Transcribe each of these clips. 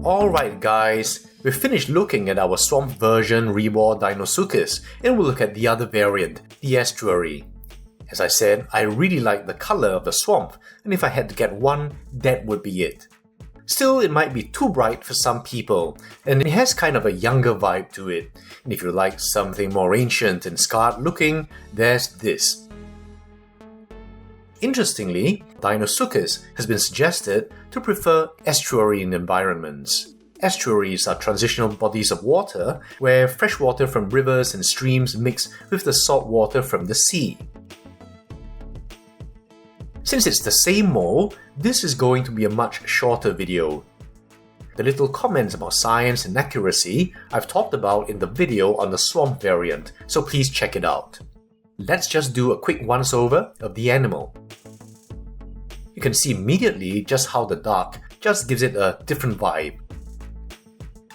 Alright guys, we've finished looking at our swamp version Rebor Deinosuchus, and we'll look at the other variant, the Estuary. As I said, I really like the colour of the swamp, and if I had to get one, that would be it. Still, it might be too bright for some people, and it has kind of a younger vibe to it, and if you like something more ancient and scarred looking, there's this. Interestingly, Deinosuchus has been suggested to prefer estuarine environments. Estuaries are transitional bodies of water where fresh water from rivers and streams mix with the salt water from the sea. Since it's the same mould, this is going to be a much shorter video. The little comments about science and accuracy I've talked about in the video on the swamp variant, so please check it out. Let's just do a quick once-over of the animal. You can see immediately just how the dark just gives it a different vibe.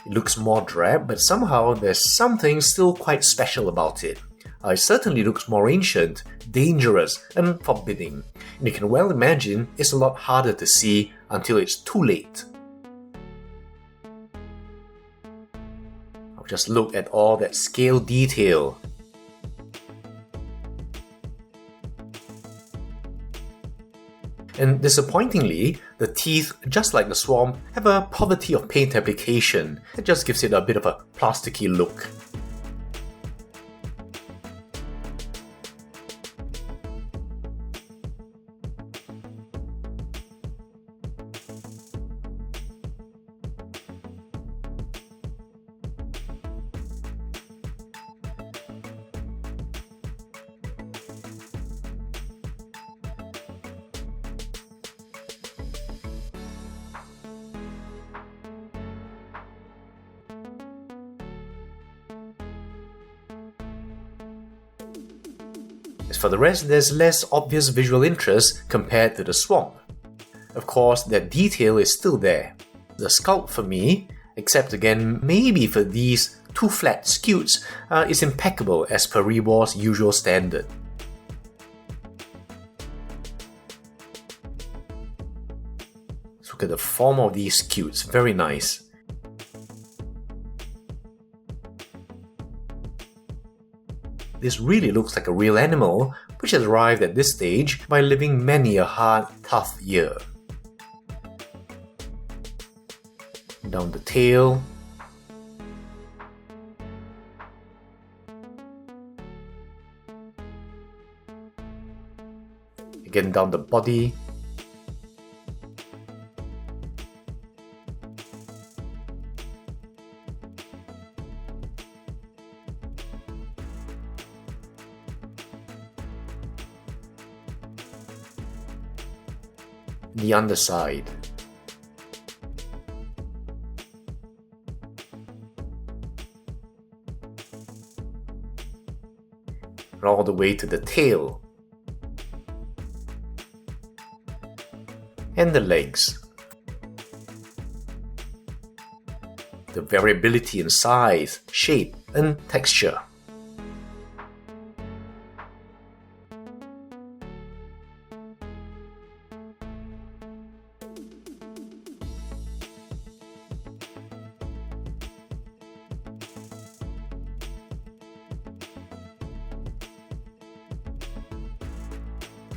It looks more drab, but somehow there's something still quite special about it. It certainly looks more ancient, dangerous, and forbidding, and you can well imagine it's a lot harder to see until it's too late. I'll just look at all that scale detail. And disappointingly, the teeth, just like the swamp, have a poverty of paint application that just gives it a bit of a plasticky look. As for the rest, there's less obvious visual interest compared to the swamp. Of course, that detail is still there. The sculpt for me, except again maybe for these two flat scutes, is impeccable as per Rebor's usual standard. Let's look at the form of these scutes, very nice. This really looks like a real animal, which has arrived at this stage by living many a hard, tough year. Down the tail. Again down the body. The underside. And all the way to the tail. And the legs. The variability in size, shape, and texture.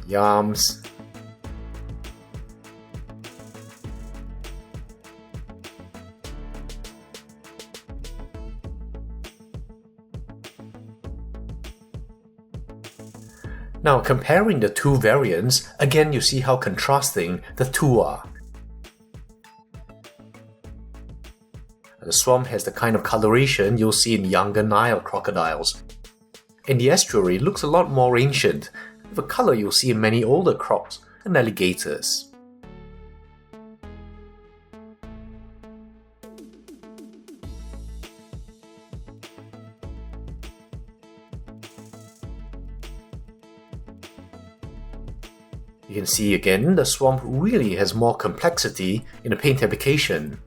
The arms. Now, comparing the two variants, again you see how contrasting the two are. The swamp has the kind of coloration you'll see in younger Nile crocodiles. And the estuary looks a lot more ancient, with a colour you'll see in many older crocs and alligators. You can see again the swamp really has more complexity in the paint application.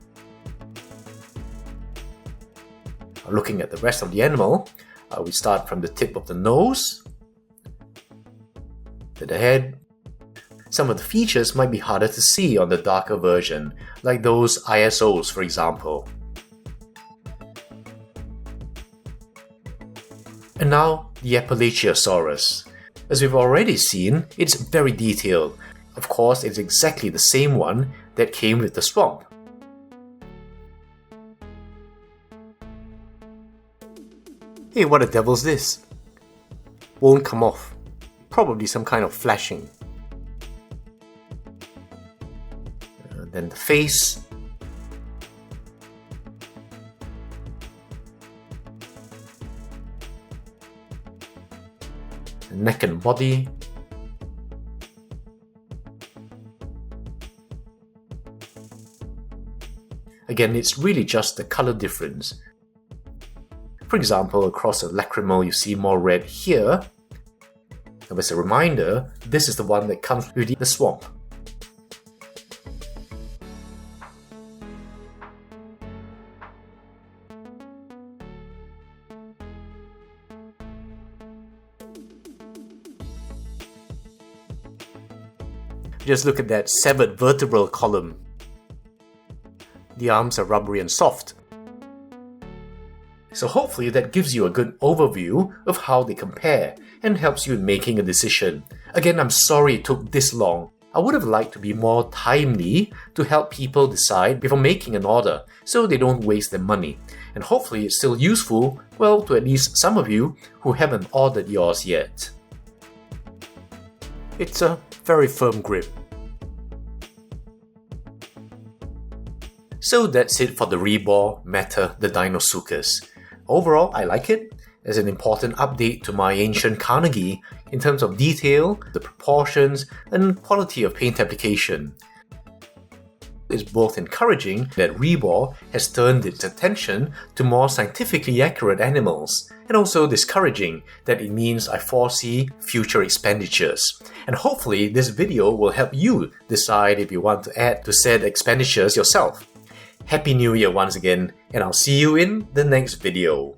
Looking at the rest of the animal, we start from the tip of the nose, to the head, some of the features might be harder to see on the darker version, like those ISOs for example. And now, the Appalachiosaurus. As we've already seen, it's very detailed. Of course, it's exactly the same one that came with the swamp. Hey, what the devil's this? Won't come off. Probably some kind of flashing. Then the face. The neck and body. Again, it's really just the color difference. For example, across the lacrimal you see more red here. And as a reminder, this is the one that comes with the swamp. Just look at that severed vertebral column. The arms are rubbery and soft. So hopefully that gives you a good overview of how they compare and helps you in making a decision. Again, I'm sorry it took this long. I would have liked to be more timely to help people decide before making an order so they don't waste their money. And hopefully it's still useful, well, to at least some of you who haven't ordered yours yet. It's a very firm grip. So that's it for the Rebor Meta the Deinosuchus. Overall, I like it as an important update to my ancient Carnegie in terms of detail, the proportions, and quality of paint application. It's both encouraging that Rebor has turned its attention to more scientifically accurate animals, and also discouraging that it means I foresee future expenditures. And hopefully this video will help you decide if you want to add to said expenditures yourself. Happy New Year once again, and I'll see you in the next video.